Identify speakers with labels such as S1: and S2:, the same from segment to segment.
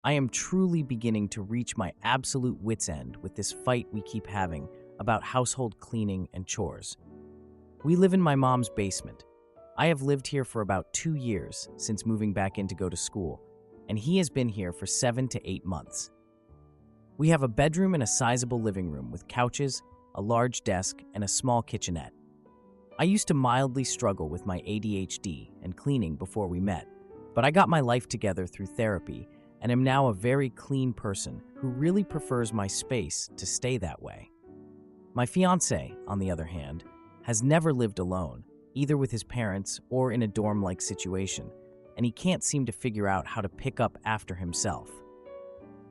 S1: I am truly beginning to reach my absolute wit's end with this fight we keep having about household cleaning and chores. We live in my mom's basement. I have lived here for about 2 years since moving back in to go to school, and he has been here for 7 to 8 months. We have a bedroom and a sizable living room with couches, a large desk, and a small kitchenette. I used to mildly struggle with my ADHD and cleaning before we met, but I got my life together through therapy and am now a very clean person who really prefers my space to stay that way. My fiancé, on the other hand, has never lived alone, either with his parents or in a dorm-like situation, and he can't seem to figure out how to pick up after himself.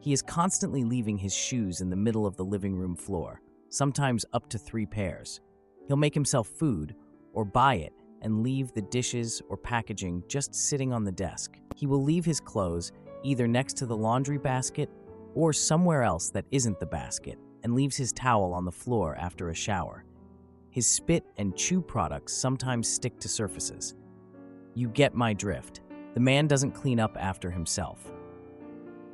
S1: He is constantly leaving his shoes in the middle of the living room floor, sometimes up to 3 pairs. He'll make himself food or buy it and leave the dishes or packaging just sitting on the desk. He will leave his clothes either next to the laundry basket or somewhere else that isn't the basket and leaves his towel on the floor after a shower. His spit and chew products sometimes stick to surfaces. You get my drift. The man doesn't clean up after himself.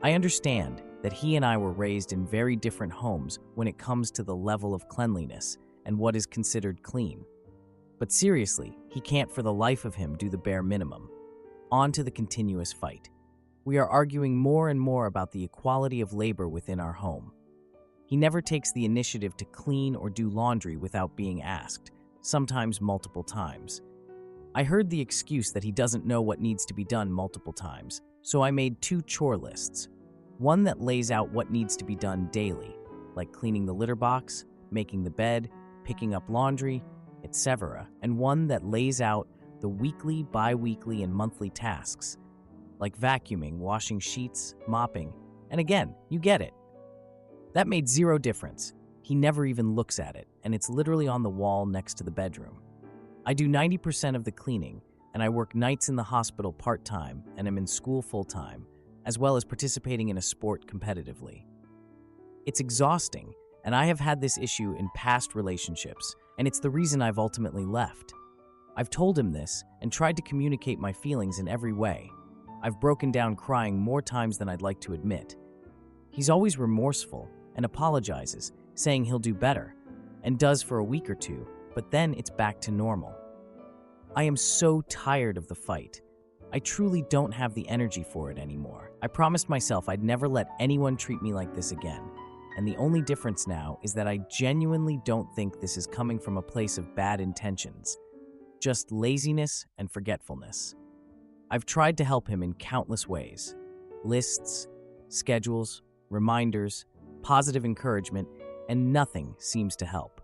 S1: I understand that he and I were raised in very different homes when it comes to the level of cleanliness and what is considered clean. But seriously, he can't for the life of him do the bare minimum. On to the continuous fight. We are arguing more and more about the equality of labor within our home. He never takes the initiative to clean or do laundry without being asked, sometimes multiple times. I heard the excuse that he doesn't know what needs to be done multiple times, so I made 2 chore lists. One that lays out what needs to be done daily, like cleaning the litter box, making the bed, picking up laundry, etc., and one that lays out the weekly, bi-weekly, and monthly tasks, like vacuuming, washing sheets, mopping, and again, you get it. That made 0 difference. He never even looks at it, and it's literally on the wall next to the bedroom. I do 90% of the cleaning, and I work nights in the hospital part-time and am in school full-time, as well as participating in a sport competitively. It's exhausting, and I have had this issue in past relationships, and it's the reason I've ultimately left. I've told him this and tried to communicate my feelings in every way. I've broken down crying more times than I'd like to admit. He's always remorseful and apologizes, saying he'll do better, and does for a week or 2, but then it's back to normal. I am so tired of the fight. I truly don't have the energy for it anymore. I promised myself I'd never let anyone treat me like this again, and the only difference now is that I genuinely don't think this is coming from a place of bad intentions, just laziness and forgetfulness. I've tried to help him in countless ways: lists, schedules, reminders, positive encouragement, and nothing seems to help.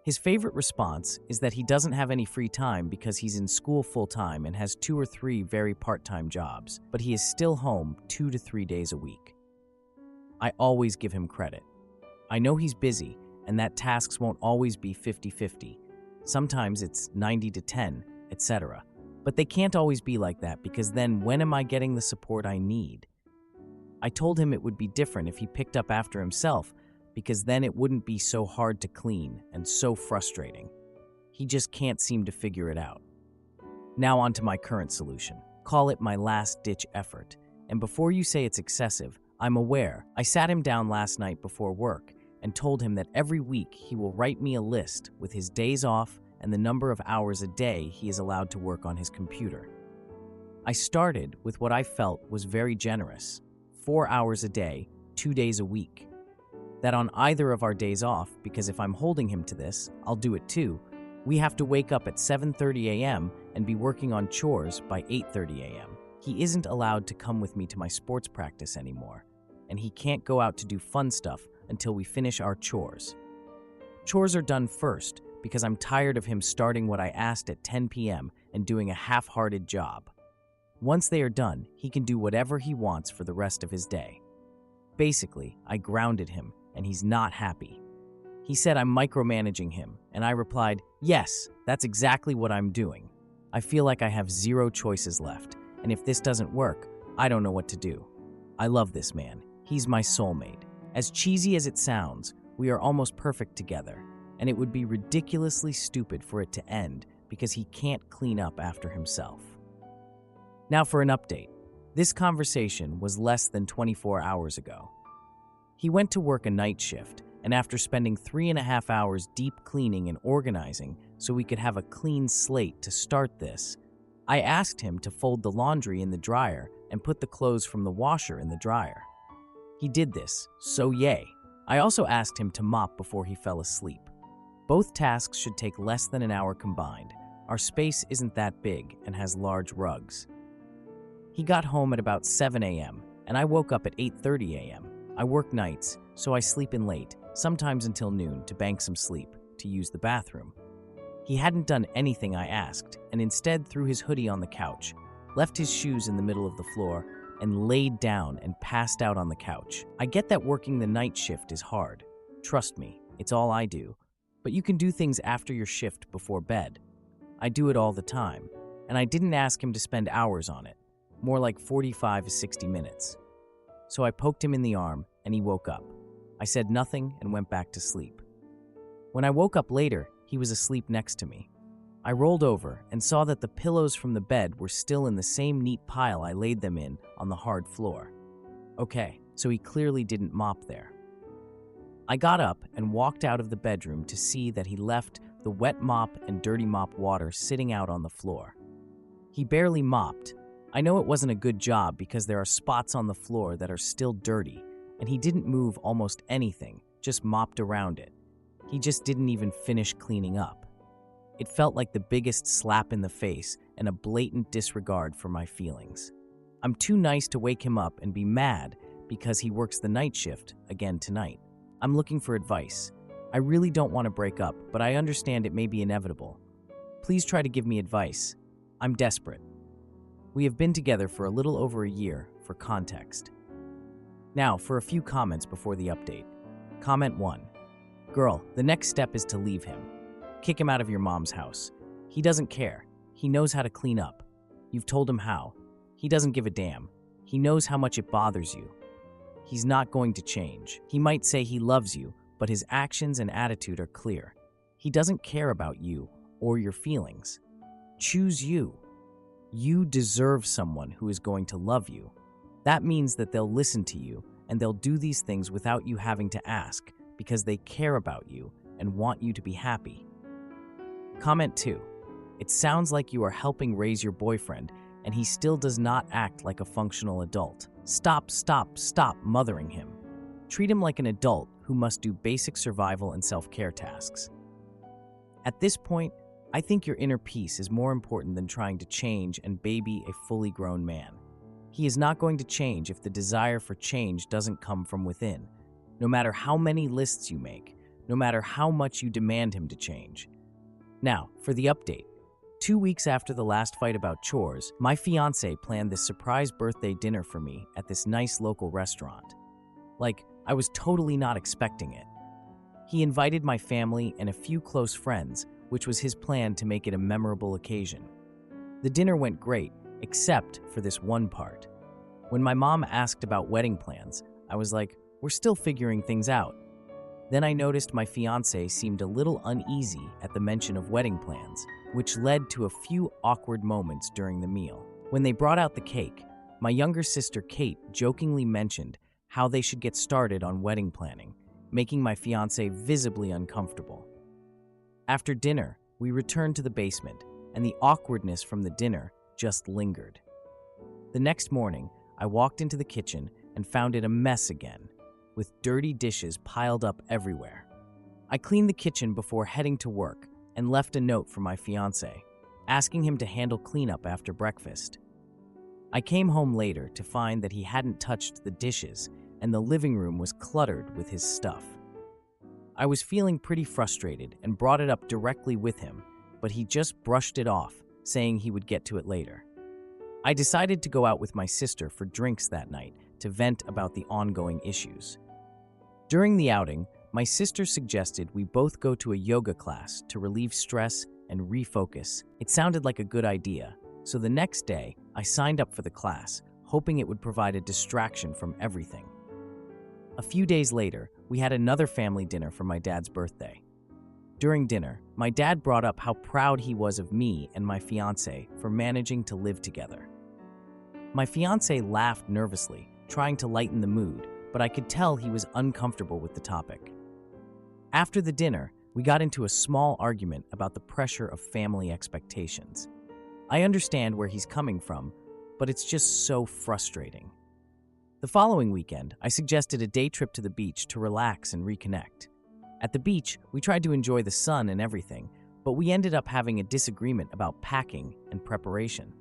S1: His favorite response is that he doesn't have any free time because he's in school full-time and has 2 or 3 very part-time jobs, but he is still home 2 to 3 days a week. I always give him credit. I know he's busy and that tasks won't always be 50-50. Sometimes it's 90 to 10, etc. But they can't always be like that because then when am I getting the support I need? I told him it would be different if he picked up after himself because then it wouldn't be so hard to clean and so frustrating. He just can't seem to figure it out. Now on to my current solution. Call it my last-ditch effort. And before you say it's excessive, I'm aware. I sat him down last night before work and told him that every week he will write me a list with his days off and the number of hours a day he is allowed to work on his computer. I started with what I felt was very generous: 4 hours a day, 2 days a week. That on either of our days off, because if I'm holding him to this, I'll do it too, we have to wake up at 7:30 a.m. and be working on chores by 8:30 a.m. He isn't allowed to come with me to my sports practice anymore, and he can't go out to do fun stuff until we finish our chores. Chores are done first because I'm tired of him starting what I asked at 10 p.m. and doing a half-hearted job. Once they are done, he can do whatever he wants for the rest of his day. Basically, I grounded him, and he's not happy. He said I'm micromanaging him, and I replied, yes, that's exactly what I'm doing. I feel like I have 0 choices left, and if this doesn't work, I don't know what to do. I love this man. He's my soulmate. As cheesy as it sounds, we are almost perfect together, and it would be ridiculously stupid for it to end because he can't clean up after himself. Now for an update. This conversation was less than 24 hours ago. He went to work a night shift, and after spending 3.5 hours deep cleaning and organizing so we could have a clean slate to start this, I asked him to fold the laundry in the dryer and put the clothes from the washer in the dryer. He did this, so yay. I also asked him to mop before he fell asleep. Both tasks should take less than an hour combined. Our space isn't that big and has large rugs. He got home at about 7 a.m., and I woke up at 8:30 a.m. I work nights, so I sleep in late, sometimes until noon, to bank some sleep, to use the bathroom. He hadn't done anything I asked, and instead threw his hoodie on the couch, left his shoes in the middle of the floor, and laid down and passed out on the couch. I get that working the night shift is hard. Trust me, it's all I do. But you can do things after your shift before bed. I do it all the time, and I didn't ask him to spend hours on it, more like 45 to 60 minutes. So I poked him in the arm, and he woke up. I said nothing and went back to sleep. When I woke up later, he was asleep next to me. I rolled over and saw that the pillows from the bed were still in the same neat pile I laid them in on the hard floor. Okay, so he clearly didn't mop there. I got up and walked out of the bedroom to see that he left the wet mop and dirty mop water sitting out on the floor. He barely mopped. I know it wasn't a good job because there are spots on the floor that are still dirty, and he didn't move almost anything, just mopped around it. He just didn't even finish cleaning up. It felt like the biggest slap in the face and a blatant disregard for my feelings. I'm too nice to wake him up and be mad because he works the night shift again tonight. I'm looking for advice. I really don't want to break up, but I understand it may be inevitable. Please try to give me advice. I'm desperate. We have been together for a little over a year, for context. Now, for a few comments before the update. Comment 1. Girl, the next step is to leave him. Kick him out of your mom's house. He doesn't care. He knows how to clean up. You've told him how. He doesn't give a damn. He knows how much it bothers you. He's not going to change. He might say he loves you, but his actions and attitude are clear. He doesn't care about you or your feelings. Choose you. You deserve someone who is going to love you. That means that they'll listen to you and they'll do these things without you having to ask because they care about you and want you to be happy. Comment 2. It sounds like you are helping raise your boyfriend and he still does not act like a functional adult. Stop mothering him. Treat him like an adult who must do basic survival and self-care tasks. At this point, I think your inner peace is more important than trying to change and baby a fully grown man. He is not going to change if the desire for change doesn't come from within, no matter how many lists you make, no matter how much you demand him to change. Now, for the update. 2 weeks after the last fight about chores, my fiancé planned this surprise birthday dinner for me at this nice local restaurant. I was totally not expecting it. He invited my family and a few close friends, which was his plan to make it a memorable occasion. The dinner went great, except for this one part. When my mom asked about wedding plans, I was like, we're still figuring things out. Then I noticed my fiancé seemed a little uneasy at the mention of wedding plans, which led to a few awkward moments during the meal. When they brought out the cake, my younger sister Kate jokingly mentioned how they should get started on wedding planning, making my fiancé visibly uncomfortable. After dinner, we returned to the basement, and the awkwardness from the dinner just lingered. The next morning, I walked into the kitchen and found it a mess again, with dirty dishes piled up everywhere. I cleaned the kitchen before heading to work and left a note for my fiancé, asking him to handle cleanup after breakfast. I came home later to find that he hadn't touched the dishes and the living room was cluttered with his stuff. I was feeling pretty frustrated and brought it up directly with him, but he just brushed it off, saying he would get to it later. I decided to go out with my sister for drinks that night to vent about the ongoing issues. During the outing, my sister suggested we both go to a yoga class to relieve stress and refocus. It sounded like a good idea, so the next day, I signed up for the class, hoping it would provide a distraction from everything. A few days later, we had another family dinner for my dad's birthday. During dinner, my dad brought up how proud he was of me and my fiancé for managing to live together. My fiancé laughed nervously, trying to lighten the mood, but I could tell he was uncomfortable with the topic. After the dinner, we got into a small argument about the pressure of family expectations. I understand where he's coming from, but it's just so frustrating. The following weekend, I suggested a day trip to the beach to relax and reconnect. At the beach, we tried to enjoy the sun and everything, but we ended up having a disagreement about packing and preparation.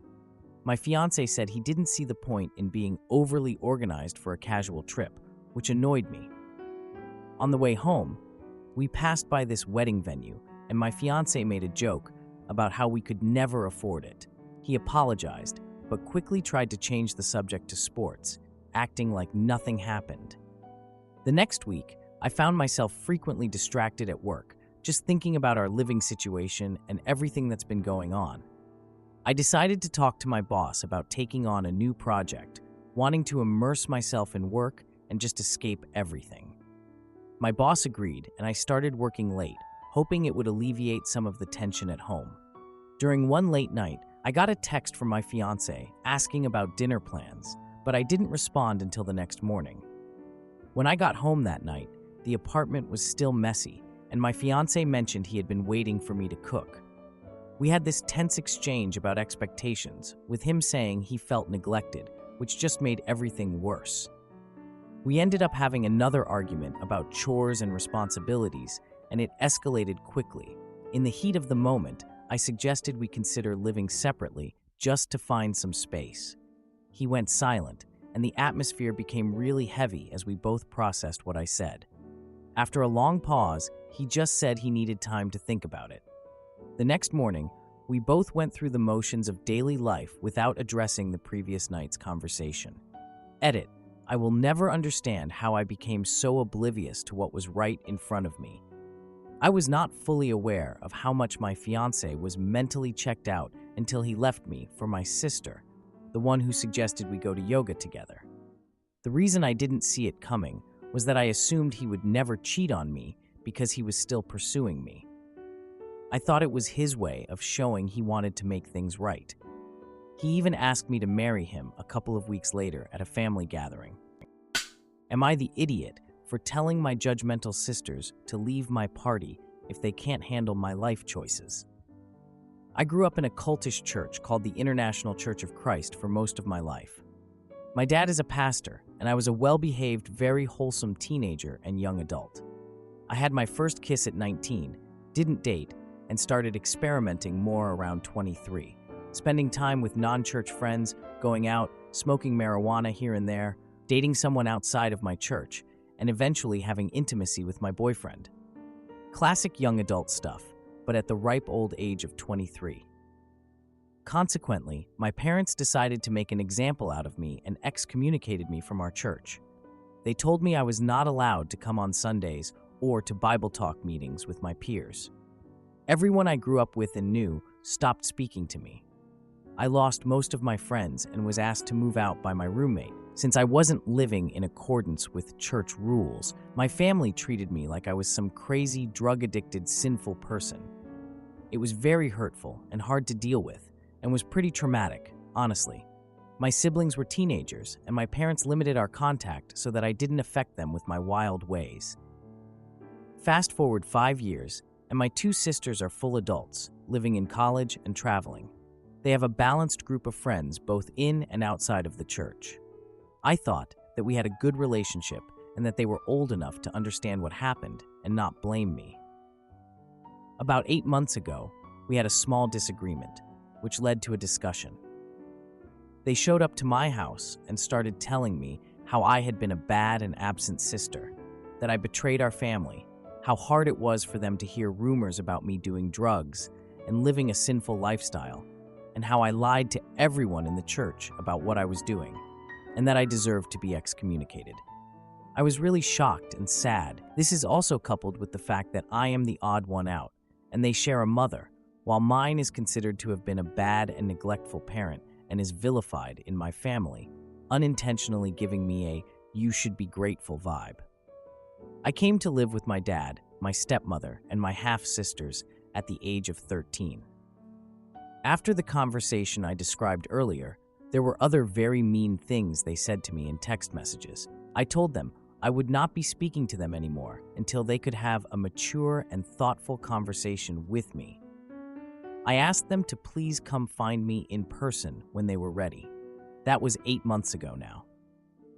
S1: My fiancé said he didn't see the point in being overly organized for a casual trip, which annoyed me. On the way home, we passed by this wedding venue, and my fiancé made a joke about how we could never afford it. He apologized, but quickly tried to change the subject to sports, acting like nothing happened. The next week, I found myself frequently distracted at work, just thinking about our living situation and everything that's been going on. I decided to talk to my boss about taking on a new project, wanting to immerse myself in work and just escape everything. My boss agreed, and I started working late, hoping it would alleviate some of the tension at home. During one late night, I got a text from my fiancé asking about dinner plans, but I didn't respond until the next morning. When I got home that night, the apartment was still messy, and my fiancé mentioned he had been waiting for me to cook. We had this tense exchange about expectations, with him saying he felt neglected, which just made everything worse. We ended up having another argument about chores and responsibilities, and it escalated quickly. In the heat of the moment, I suggested we consider living separately just to find some space. He went silent, and the atmosphere became really heavy as we both processed what I said. After a long pause, he just said he needed time to think about it. The next morning, we both went through the motions of daily life without addressing the previous night's conversation. Edit: I will never understand how I became so oblivious to what was right in front of me. I was not fully aware of how much my fiancé was mentally checked out until he left me for my sister, the one who suggested we go to yoga together. The reason I didn't see it coming was that I assumed he would never cheat on me because he was still pursuing me. I thought it was his way of showing he wanted to make things right. He even asked me to marry him a couple of weeks later at a family gathering. Am I the idiot for telling my judgmental sisters to leave my party if they can't handle my life choices? I grew up in a cultish church called the International Church of Christ for most of my life. My dad is a pastor, and I was a well-behaved, very wholesome teenager and young adult. I had my first kiss at 19, didn't date, and started experimenting more around 23, spending time with non-church friends, going out, smoking marijuana here and there, dating someone outside of my church, and eventually having intimacy with my boyfriend. Classic young adult stuff, but at the ripe old age of 23. Consequently, my parents decided to make an example out of me and excommunicated me from our church. They told me I was not allowed to come on Sundays or to Bible talk meetings with my peers. Everyone I grew up with and knew stopped speaking to me. I lost most of my friends and was asked to move out by my roommate. Since I wasn't living in accordance with church rules, my family treated me like I was some crazy, drug-addicted, sinful person. It was very hurtful and hard to deal with, and was pretty traumatic, honestly. My siblings were teenagers, and my parents limited our contact so that I didn't affect them with my wild ways. Fast forward 5 years, and my 2 sisters are full adults, living in college and traveling. They have a balanced group of friends both in and outside of the church. I thought that we had a good relationship and that they were old enough to understand what happened and not blame me. About 8 months ago, we had a small disagreement, which led to a discussion. They showed up to my house and started telling me how I had been a bad and absent sister, that I betrayed our family, how hard it was for them to hear rumors about me doing drugs and living a sinful lifestyle, and how I lied to everyone in the church about what I was doing, and that I deserved to be excommunicated. I was really shocked and sad. This is also coupled with the fact that I am the odd one out, and they share a mother, while mine is considered to have been a bad and neglectful parent and is vilified in my family, unintentionally giving me a "you should be grateful" vibe. I came to live with my dad, my stepmother, and my half-sisters at the age of 13. After the conversation I described earlier, There were other very mean things they said to me in text messages. I told them I would not be speaking to them anymore until they could have a mature and thoughtful conversation with me. I asked them to please come find me in person when they were ready. That was 8 months ago now.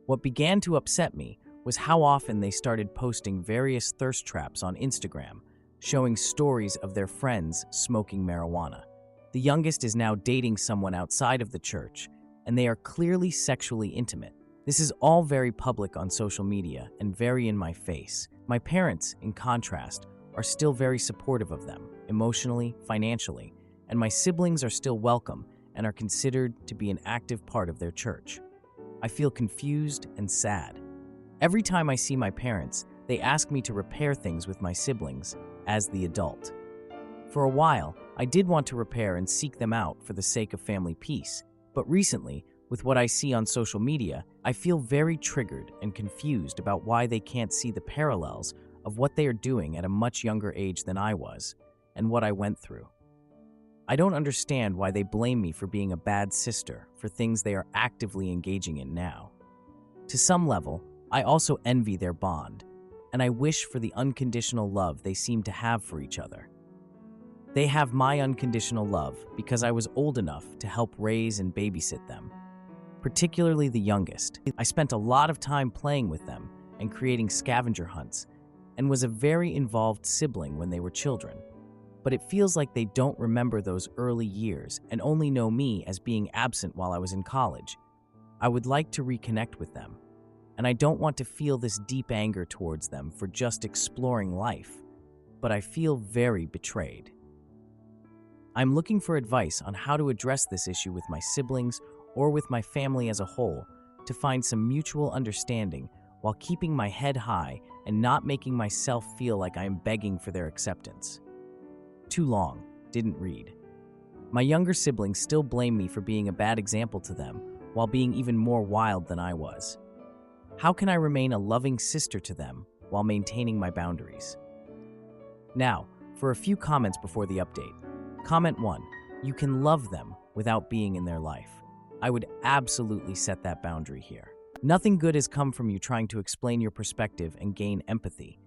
S1: What began to upset me was how often they started posting various thirst traps on Instagram, showing stories of their friends smoking marijuana. The youngest is now dating someone outside of the church, and they are clearly sexually intimate. This is all very public on social media and very in my face. My parents, in contrast, are still very supportive of them, emotionally, financially, and my siblings are still welcome and are considered to be an active part of their church. I feel confused and sad. Every time I see my parents, they ask me to repair things with my siblings as the adult. For a while, I did want to repair and seek them out for the sake of family peace, but recently, with what I see on social media, I feel very triggered and confused about why they can't see the parallels of what they are doing at a much younger age than I was and what I went through. I don't understand why they blame me for being a bad sister for things they are actively engaging in now. To some level, I also envy their bond, and I wish for the unconditional love they seem to have for each other. They have my unconditional love because I was old enough to help raise and babysit them, particularly the youngest. I spent a lot of time playing with them and creating scavenger hunts, and was a very involved sibling when they were children. But it feels like they don't remember those early years and only know me as being absent while I was in college. I would like to reconnect with them, and I don't want to feel this deep anger towards them for just exploring life, but I feel very betrayed. I'm looking for advice on how to address this issue with my siblings or with my family as a whole to find some mutual understanding while keeping my head high and not making myself feel like I am begging for their acceptance. Too long, didn't read. My younger siblings still blame me for being a bad example to them while being even more wild than I was. How can I remain a loving sister to them while maintaining my boundaries? Now, for a few comments before the update. Comment 1. You can love them without being in their life. I would absolutely set that boundary here. Nothing good has come from you trying to explain your perspective and gain empathy.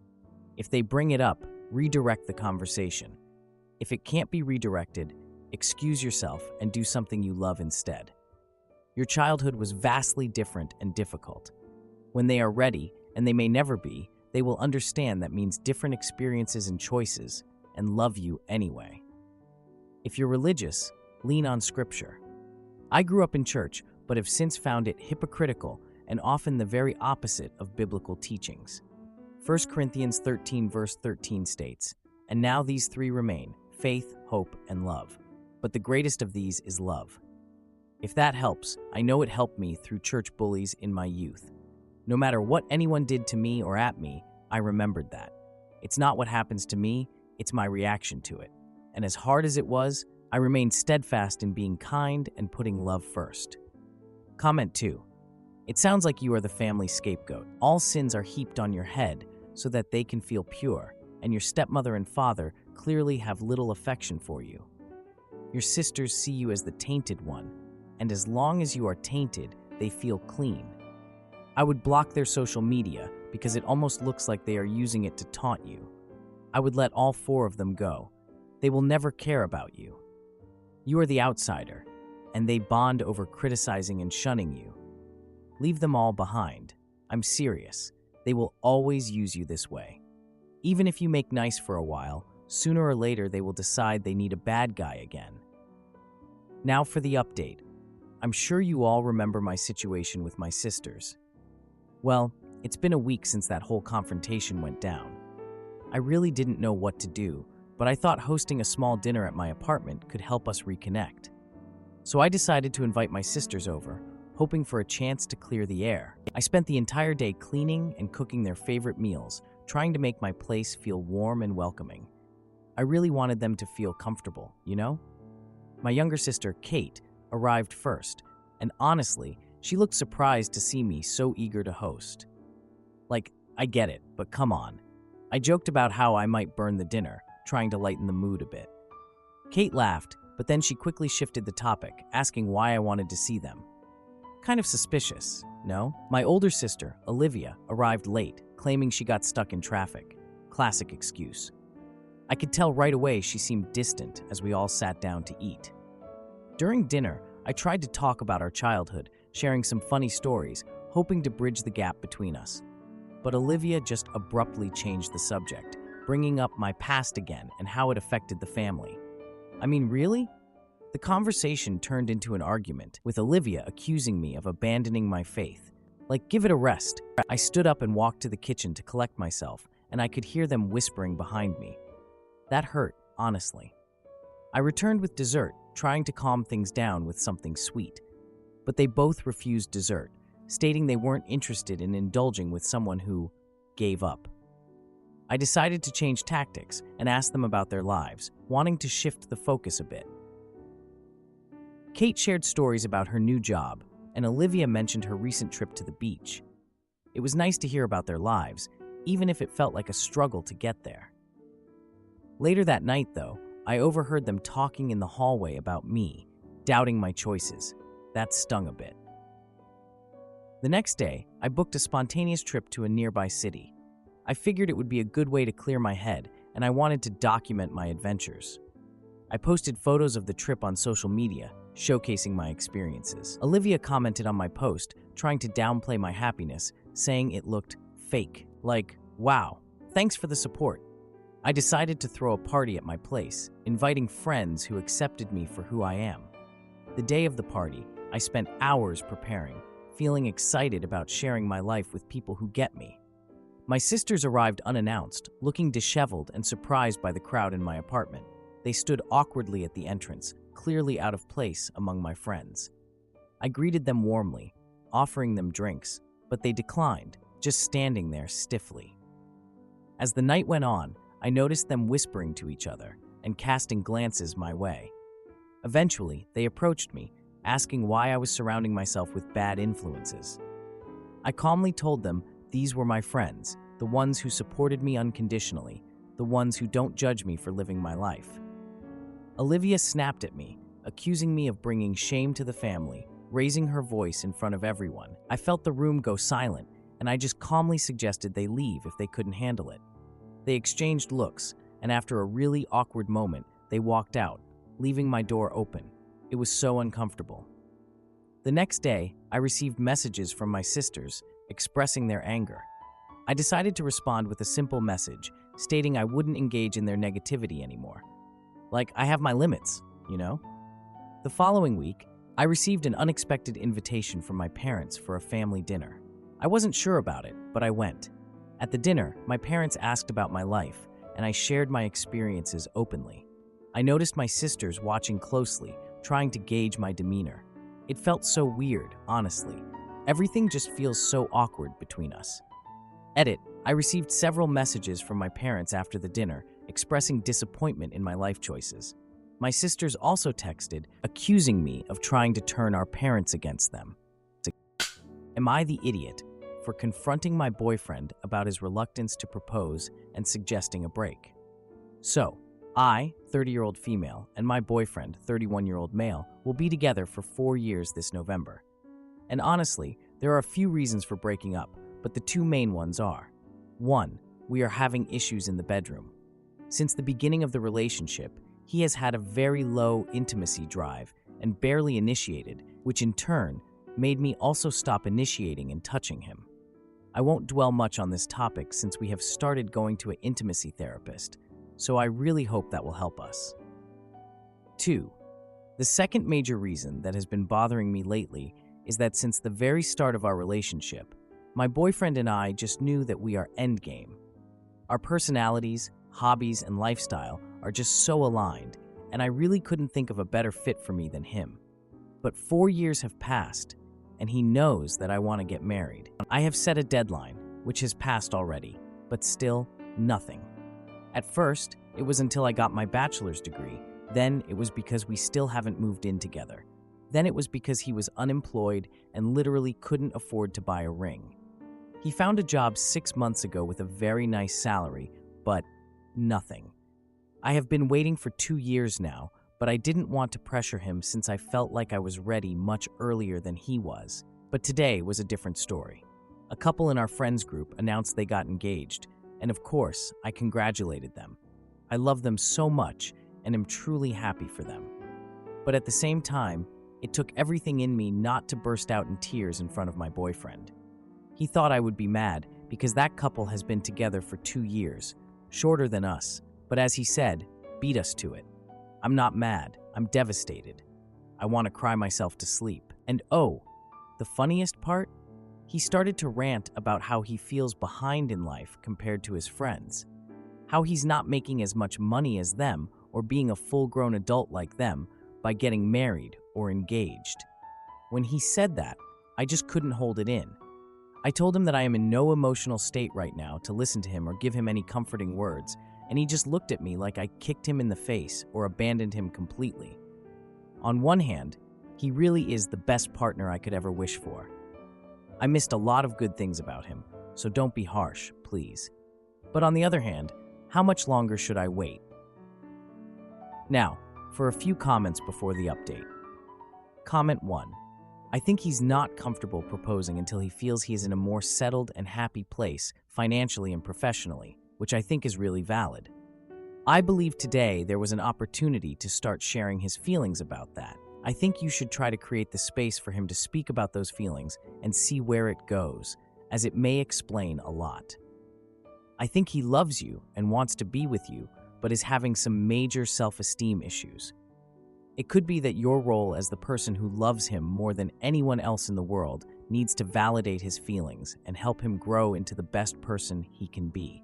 S1: If they bring it up, redirect the conversation. If it can't be redirected, excuse yourself and do something you love instead. Your childhood was vastly different and difficult. When they are ready, and they may never be, they will understand that means different experiences and choices, and love you anyway. If you're religious, lean on scripture. I grew up in church, but have since found it hypocritical and often the very opposite of biblical teachings. 1 Corinthians 13 verse 13 states, "And now these three remain, faith, hope, and love. But the greatest of these is love." If that helps, I know it helped me through church bullies in my youth. No matter what anyone did to me or at me, I remembered that. It's not what happens to me, it's my reaction to it. And as hard as it was, I remained steadfast in being kind and putting love first. Comment 2. It sounds like you are the family scapegoat. All sins are heaped on your head so that they can feel pure, and your stepmother and father clearly have little affection for you. Your sisters see you as the tainted one, and as long as you are tainted, they feel clean. I would block their social media because it almost looks like they are using it to taunt you. I would let all 4 of them go. They will never care about you. You are the outsider, and they bond over criticizing and shunning you. Leave them all behind. I'm serious. They will always use you this way. Even if you make nice for a while, sooner or later they will decide they need a bad guy again. Now for the update. I'm sure you all remember my situation with my sisters. Well, it's been a week since that whole confrontation went down. I really didn't know what to do, but I thought hosting a small dinner at my apartment could help us reconnect. So I decided to invite my sisters over, hoping for a chance to clear the air. I spent the entire day cleaning and cooking their favorite meals, trying to make my place feel warm and welcoming. I really wanted them to feel comfortable, you know? My younger sister, Kate, arrived first, and honestly, she looked surprised to see me so eager to host. Like, I get it, but come on. I joked about how I might burn the dinner, trying to lighten the mood a bit. Kate laughed, but then she quickly shifted the topic, asking why I wanted to see them. Kind of suspicious, no? My older sister, Olivia, arrived late, claiming she got stuck in traffic. Classic excuse. I could tell right away she seemed distant as we all sat down to eat. During dinner, I tried to talk about our childhood, sharing some funny stories, hoping to bridge the gap between us. But Olivia just abruptly changed the subject, bringing up my past again and how it affected the family. I mean, really? The conversation turned into an argument, with Olivia accusing me of abandoning my faith. Like, give it a rest. I stood up and walked to the kitchen to collect myself, and I could hear them whispering behind me. That hurt, honestly. I returned with dessert, trying to calm things down with something sweet. But they both refused dessert, stating they weren't interested in indulging with someone who gave up. I decided to change tactics and ask them about their lives, wanting to shift the focus a bit. Kate shared stories about her new job, and Olivia mentioned her recent trip to the beach. It was nice to hear about their lives, even if it felt like a struggle to get there. Later that night, though, I overheard them talking in the hallway about me, doubting my choices. That stung a bit. The next day, I booked a spontaneous trip to a nearby city. I figured it would be a good way to clear my head, and I wanted to document my adventures. I posted photos of the trip on social media, showcasing my experiences. Olivia commented on my post, trying to downplay my happiness, saying it looked fake. Like, wow, thanks for the support. I decided to throw a party at my place, inviting friends who accepted me for who I am. The day of the party, I spent hours preparing, feeling excited about sharing my life with people who get me. My sisters arrived unannounced, looking disheveled and surprised by the crowd in my apartment. They stood awkwardly at the entrance, clearly out of place among my friends. I greeted them warmly, offering them drinks, but they declined, just standing there stiffly. As the night went on, I noticed them whispering to each other and casting glances my way. Eventually, they approached me, asking why I was surrounding myself with bad influences. I calmly told them these were my friends, the ones who supported me unconditionally, the ones who don't judge me for living my life. Olivia snapped at me, accusing me of bringing shame to the family, raising her voice in front of everyone. I felt the room go silent, and I just calmly suggested they leave if they couldn't handle it. They exchanged looks, and after a really awkward moment, they walked out, leaving my door open. It was so uncomfortable. The next day, I received messages from my sisters expressing their anger. I decided to respond with a simple message, stating I wouldn't engage in their negativity anymore. Like, I have my limits, you know? The following week, I received an unexpected invitation from my parents for a family dinner. I wasn't sure about it, but I went. At the dinner, my parents asked about my life, and I shared my experiences openly. I noticed my sisters watching closely, trying to gauge my demeanor. It felt so weird, honestly. Everything just feels so awkward between us. Edit, I received several messages from my parents after the dinner, expressing disappointment in my life choices. My sisters also texted, accusing me of trying to turn our parents against them. Am I the idiot for confronting my boyfriend about his reluctance to propose and suggesting a break? So, I, 30-year-old female, and my boyfriend, 31-year-old male, will be together for 4 years this November. And honestly, there are a few reasons for breaking up, but the two main ones are: 1, we are having issues in the bedroom. Since the beginning of the relationship, he has had a very low intimacy drive and barely initiated, which in turn made me also stop initiating and touching him. I won't dwell much on this topic since we have started going to an intimacy therapist, so I really hope that will help us. 2, the second major reason that has been bothering me lately is that since the very start of our relationship, my boyfriend and I just knew that we are endgame. Our personalities, hobbies, and lifestyle are just so aligned, and I really couldn't think of a better fit for me than him. But 4 years have passed, and he knows that I want to get married. I have set a deadline, which has passed already, but still nothing. At first, it was until I got my bachelor's degree. Then it was because we still haven't moved in together. Then it was because he was unemployed and literally couldn't afford to buy a ring. He found a job 6 months ago with a very nice salary, but nothing. I have been waiting for 2 years now, but I didn't want to pressure him since I felt like I was ready much earlier than he was. But today was a different story. A couple in our friends group announced they got engaged, and of course, I congratulated them. I love them so much and am truly happy for them. But at the same time, it took everything in me not to burst out in tears in front of my boyfriend. He thought I would be mad because that couple has been together for 2 years, shorter than us, but as he said, beat us to it. I'm not mad, I'm devastated. I want to cry myself to sleep. And oh, the funniest part? He started to rant about how he feels behind in life compared to his friends, how he's not making as much money as them or being a full-grown adult like them by getting married or engaged. When he said that, I just couldn't hold it in. I told him that I am in no emotional state right now to listen to him or give him any comforting words, and he just looked at me like I kicked him in the face or abandoned him completely. On one hand, he really is the best partner I could ever wish for. I missed a lot of good things about him, so don't be harsh, please. But on the other hand, how much longer should I wait? Now, for a few comments before the update. Comment 1. I think he's not comfortable proposing until he feels he is in a more settled and happy place financially and professionally, which I think is really valid. I believe today there was an opportunity to start sharing his feelings about that. I think you should try to create the space for him to speak about those feelings and see where it goes, as it may explain a lot. I think he loves you and wants to be with you, but is having some major self-esteem issues. It could be that your role as the person who loves him more than anyone else in the world needs to validate his feelings and help him grow into the best person he can be.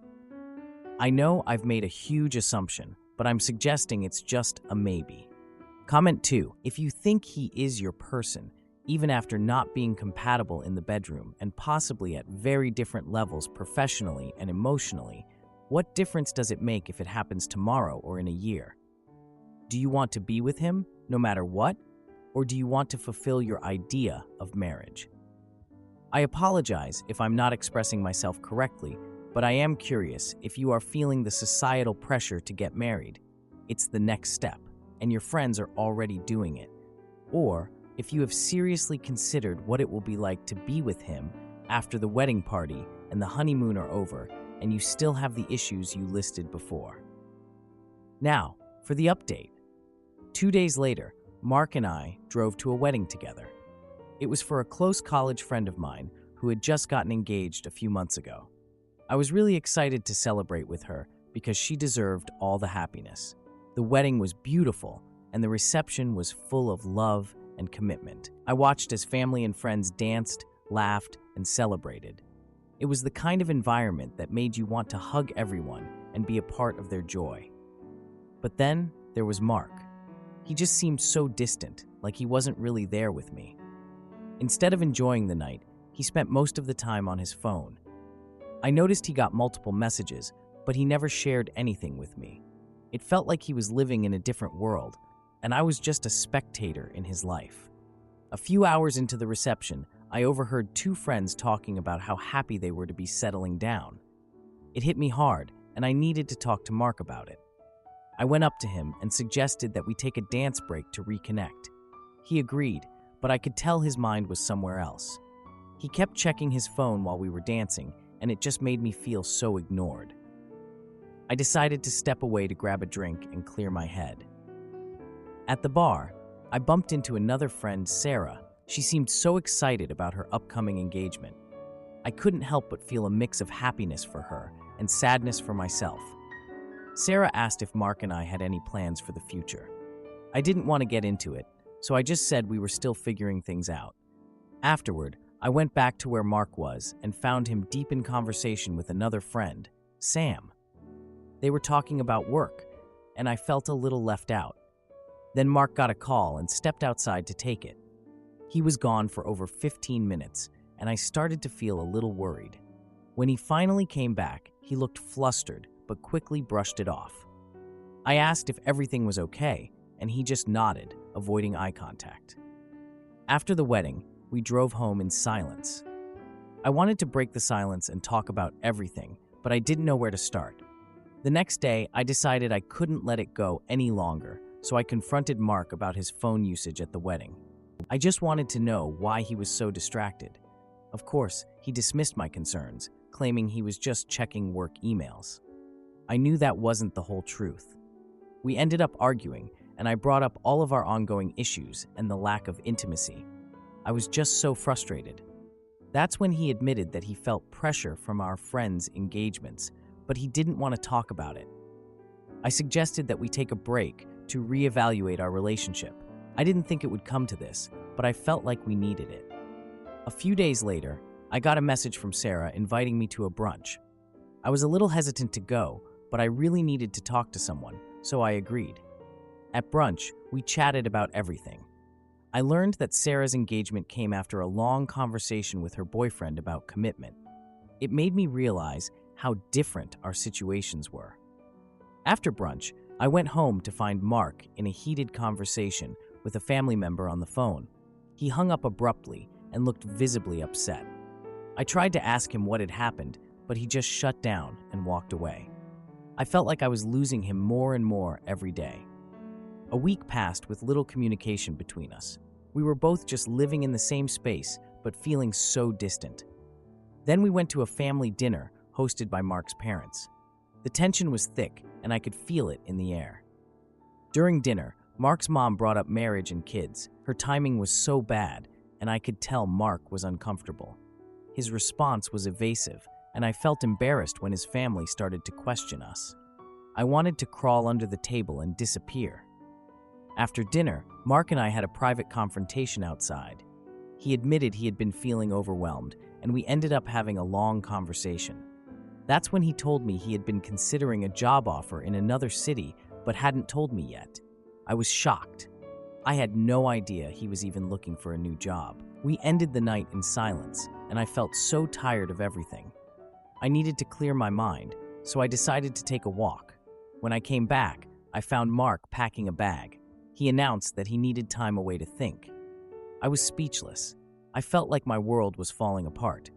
S1: I know I've made a huge assumption, but I'm suggesting it's just a maybe. Comment 2. If you think he is your person, even after not being compatible in the bedroom and possibly at very different levels professionally and emotionally, what difference does it make if it happens tomorrow or in a year? Do you want to be with him, no matter what? Or do you want to fulfill your idea of marriage? I apologize if I'm not expressing myself correctly, but I am curious if you are feeling the societal pressure to get married. It's the next step, and your friends are already doing it. Or if you have seriously considered what it will be like to be with him after the wedding party and the honeymoon are over, and you still have the issues you listed before. Now, for the update. 2 days later, Mark and I drove to a wedding together. It was for a close college friend of mine who had just gotten engaged a few months ago. I was really excited to celebrate with her because she deserved all the happiness. The wedding was beautiful, and the reception was full of love and commitment. I watched as family and friends danced, laughed, and celebrated. It was the kind of environment that made you want to hug everyone and be a part of their joy. But then there was Mark. He just seemed so distant, like he wasn't really there with me. Instead of enjoying the night, he spent most of the time on his phone. I noticed he got multiple messages, but he never shared anything with me. It felt like he was living in a different world, and I was just a spectator in his life. A few hours into the reception, I overheard 2 friends talking about how happy they were to be settling down. It hit me hard, and I needed to talk to Mark about it. I went up to him and suggested that we take a dance break to reconnect. He agreed, but I could tell his mind was somewhere else. He kept checking his phone while we were dancing, and it just made me feel so ignored. I decided to step away to grab a drink and clear my head. At the bar, I bumped into another friend, Sarah. She seemed so excited about her upcoming engagement. I couldn't help but feel a mix of happiness for her and sadness for myself. Sarah asked if Mark and I had any plans for the future. I didn't want to get into it, so I just said we were still figuring things out. Afterward, I went back to where Mark was and found him deep in conversation with another friend, Sam. They were talking about work, and I felt a little left out. Then Mark got a call and stepped outside to take it. He was gone for over 15 minutes, and I started to feel a little worried. When he finally came back, he looked flustered, but quickly brushed it off. I asked if everything was okay, and he just nodded, avoiding eye contact. After the wedding, we drove home in silence. I wanted to break the silence and talk about everything, but I didn't know where to start. The next day, I decided I couldn't let it go any longer, so I confronted Mark about his phone usage at the wedding. I just wanted to know why he was so distracted. Of course, he dismissed my concerns, claiming he was just checking work emails. I knew that wasn't the whole truth. We ended up arguing, and I brought up all of our ongoing issues and the lack of intimacy. I was just so frustrated. That's when he admitted that he felt pressure from our friends' engagements, but he didn't want to talk about it. I suggested that we take a break to reevaluate our relationship. I didn't think it would come to this, but I felt like we needed it. A few days later, I got a message from Sarah inviting me to a brunch. I was a little hesitant to go, but I really needed to talk to someone, so I agreed. At brunch, we chatted about everything. I learned that Sarah's engagement came after a long conversation with her boyfriend about commitment. It made me realize how different our situations were. After brunch, I went home to find Mark in a heated conversation with a family member on the phone. He hung up abruptly and looked visibly upset. I tried to ask him what had happened, but he just shut down and walked away. I felt like I was losing him more and more every day. A week passed with little communication between us. We were both just living in the same space, but feeling so distant. Then we went to a family dinner hosted by Mark's parents. The tension was thick, and I could feel it in the air. During dinner, Mark's mom brought up marriage and kids. Her timing was so bad, and I could tell Mark was uncomfortable. His response was evasive, and I felt embarrassed when his family started to question us. I wanted to crawl under the table and disappear. After dinner, Mark and I had a private confrontation outside. He admitted he had been feeling overwhelmed, and we ended up having a long conversation. That's when he told me he had been considering a job offer in another city but hadn't told me yet. I was shocked. I had no idea he was even looking for a new job. We ended the night in silence, and I felt so tired of everything. I needed to clear my mind, so I decided to take a walk. When I came back, I found Mark packing a bag. He announced that he needed time away to think. I was speechless. I felt like my world was falling apart.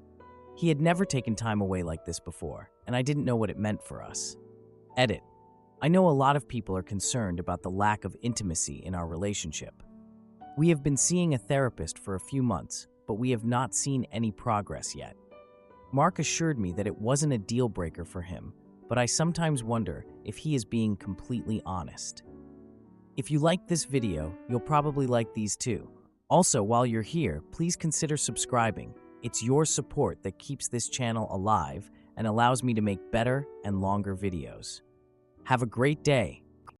S1: He had never taken time away like this before, and I didn't know what it meant for us. Edit. I know a lot of people are concerned about the lack of intimacy in our relationship. We have been seeing a therapist for a few months, but we have not seen any progress yet. Mark assured me that it wasn't a deal breaker for him, but I sometimes wonder if he is being completely honest. If you liked this video, you'll probably like these too. Also, while you're here, please consider subscribing. It's your support that keeps this channel alive and allows me to make better and longer videos. Have a great day.